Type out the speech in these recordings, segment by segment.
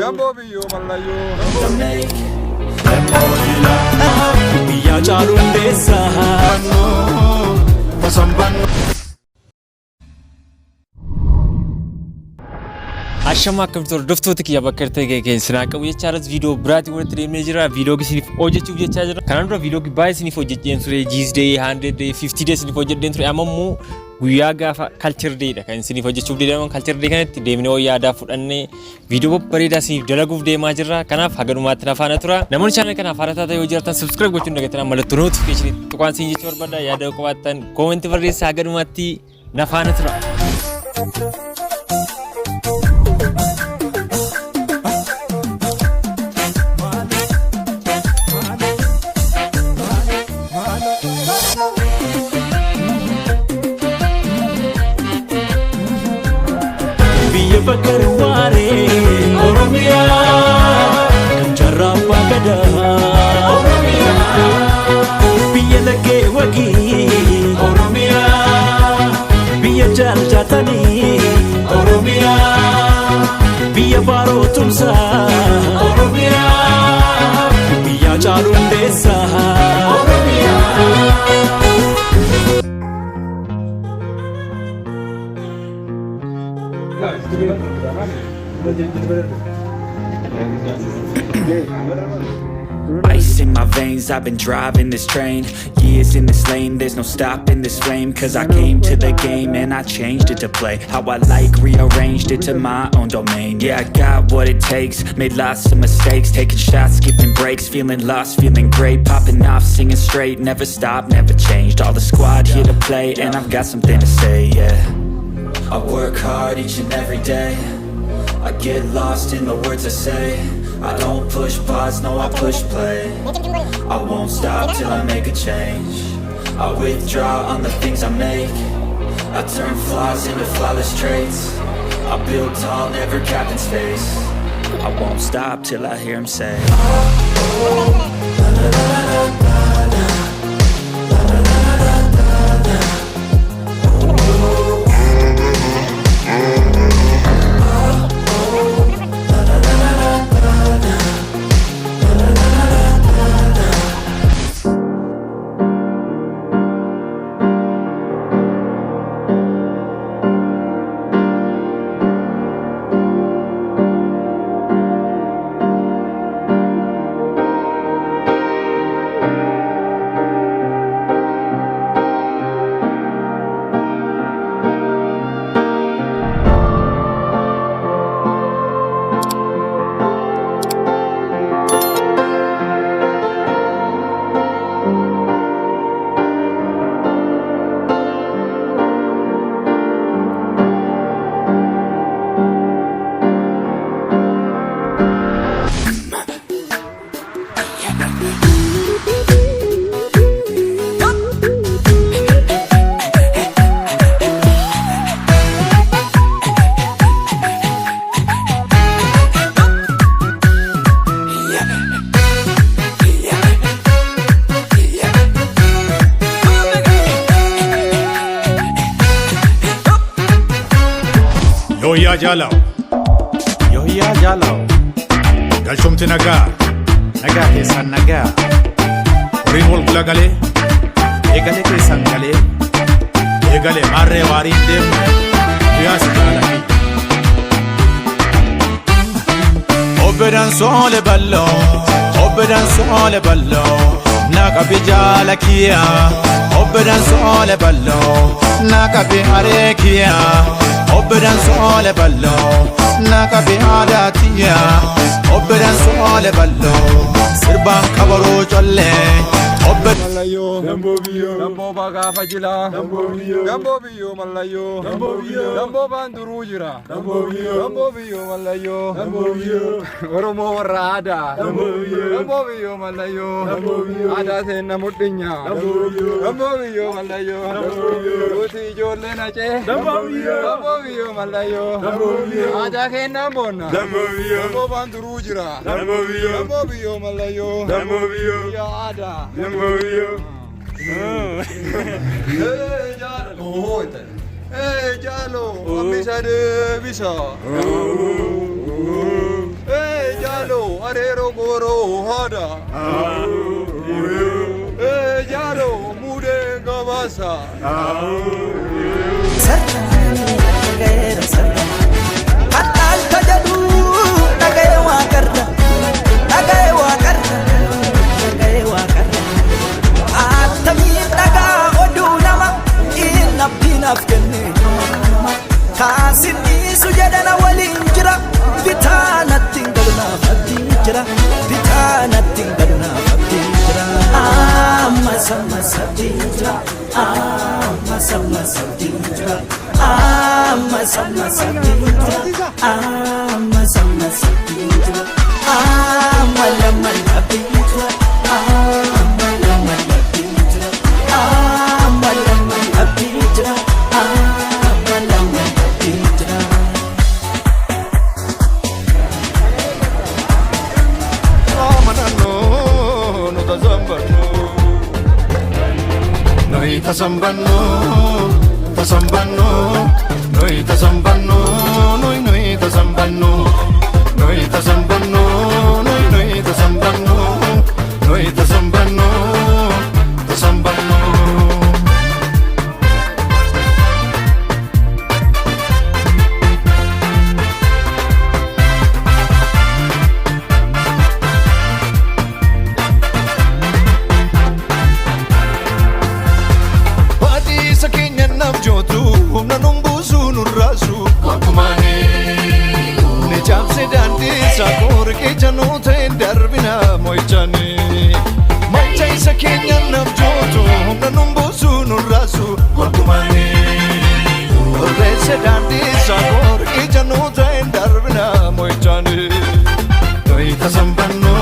Dambo biyo malayo. Make Lemolila Biya Chalundesa Masambano Ashama akkamitti hordoftoota kiyya bakka ta'e keessaa qabu jechaadha viidiyoo biraatti walitti deemnee jira viidiyoo isiniif hojjechuuf jechaa jira kanaan dura viidiyoo baay'ee isiniif hojjechaan ture G's day 100 day 50 day isiniif hojjechaan ture amma immoo guyyaa gaafa culture day dha kan isiniif hojjechuuf deeman culture day kanatti deemnee yaada fudhannee viidiyoo bareedaa isiniif dalaguuf deemaa jirra kanaaf hagadumaatti nafaana tura namoonni channel kana faarata ta'e yoo jirtan subscribe gochuun dagataan mallattoo notification tuqaan isin jechuu barbaada yaada qabaattan comment barreessaa hagadumaatti nafaana tura Bakar ware Oromia Kanjara bagada Oromia Biya lage wagi Oromia Biya jal jatani Oromia Biya baro tumsa Oromia Biya chalundesa Oromia Ice in my veins, I've been driving this train. Years in this lane, there's no stopping this flame. Cause I came to the game and I changed it to play how I like, rearranged it to my own domain. Yeah, I got what it takes, made lots of mistakes. Taking shots, skipping breaks, feeling lost, feeling great. Popping off, singing straight, never stopped, never changed. All the squad here to play and I've got something to say, yeah. I work hard each and every day. I get lost in the words I say. I don't push pause, no I push play. I won't stop till I make a change. I withdraw on the things I make. I turn flaws into flawless traits. I build tall, never capped in space. I won't stop till I hear him say Yohiyyaa Jaalaw Galchumti nagaa keessan nagaa Horiin wal gula galee eegalee keessan galee eegalee maarree waariin deemu Guyyaa si jaalati Obbedan soole balloo Naqabi jaala kiyyaa Obbedan soole balloo Naqabi haree kiyyaa Obbedan soole balloo Naqabi aadaatiya Obbedan soole balloo Sirbaan kabaroo collee Malayo Dambo biyo Dambo baga fajila Dambo biyo malayo Dambo banduru jira Dambo biyo malayo Oromo warada Dambo biyo malayo Ada sena muddinya Dambo biyo malayo Uti jolle nache Dambo biyo malayo Ada kena bona Dambo banduru jira Dambo biyo malayo ya ada jalo, bisa de bisa. arero goro hada yaro mude gabasa Hatal tajadu nagaye wakarda atami daga odu nama inabinaf kenne kasini sujadana walinjira bitana tingalna fadijira bitana tingalna fadijira amma sama sadijira amma sama sadijira amma sama sadijira amma sama sadijira amma lamma abijira amma lamma abijira amma lamma abijira amma lamma abijira Amanano no tazambano Noi tazambano Noi tazambano Noi tazambano Noi tazambano Noi tazambano Noi tazambano Tazambano Jotu humna numbusu nurrasu wakumani ne chamse dandi sakor ke janu the darbina moichani manchai sakenya nam jotu humna numbusu nurrasu wakumani orre se dandi sakor ke janu the darbina moichani toi tasambano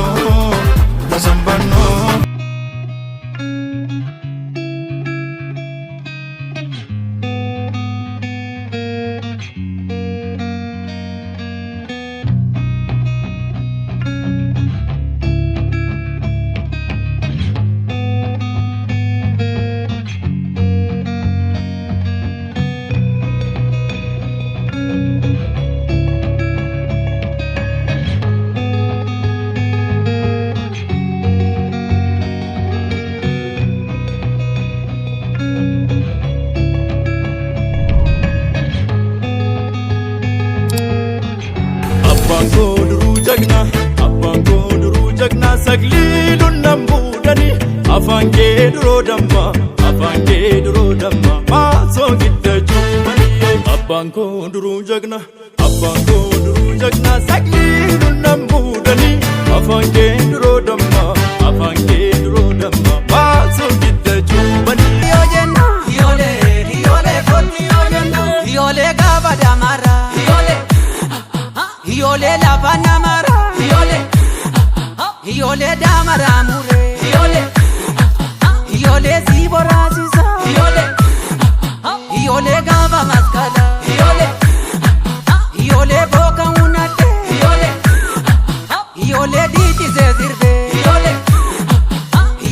Abangonduru jagna saglilun nambudani afange duro damma maso gitta chumani abangonduru jagna saglilun nambudani afange duro damma maso gitta chumani Yole gabada mara Yole lavana mara Yole damara mure Yole zibora ziza Yole gaba maskala Yole boka unate Yole diti zezirbe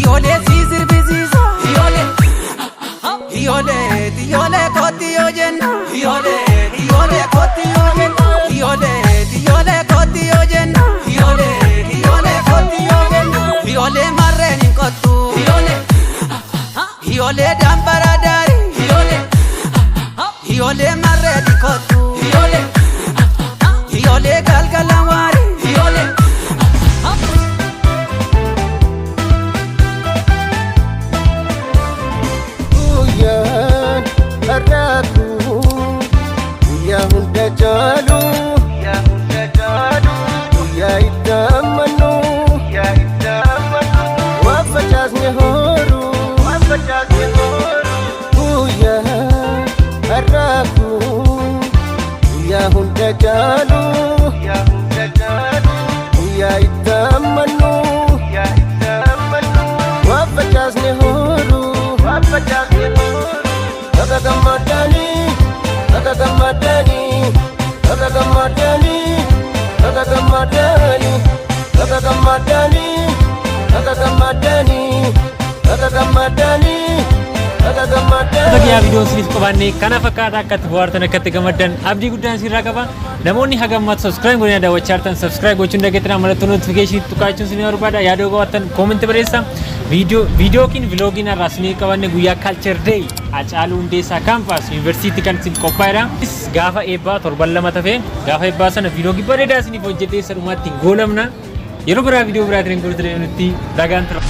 Yole zizirbe ziza Yole koti ojenna Yole koti ojenna Yole koti ojenna Yole marreni kotu Yole dambara dari Yole marreni kotu Yole galgalawari Uyan araku ya hunda jalu ya itamanu wafajaz nehoru Uyan araku ya hunda jalu ya itamanu wafajaz nehoru Agagamadani guyyaa viidiyoon isiniif qabanne kana fakkaata akkatti bohaartan akkatti gammaddan abdii guddaan isinirraa qaba. Namoonni hagammat subscribe godhanii daawwachaa jirtan subscribe gochuun dagattan mallattoo notification tuqaachuun isin barbaada. Yaada qabaattan comment barreessaa. Video kin vlogging irraa isinii qabanne guyyaa culture day Hacaaluu Hundeessaa campus university kan isin qophaa'edha. Gaafa eebbaa torban lama tafe gaafa eebbaa sana vlogii bareedaa isiniif hojjedhee sadhumaatti goolamna. Yeroo biraa viidiyoo biraatiin nutti dagaan tura.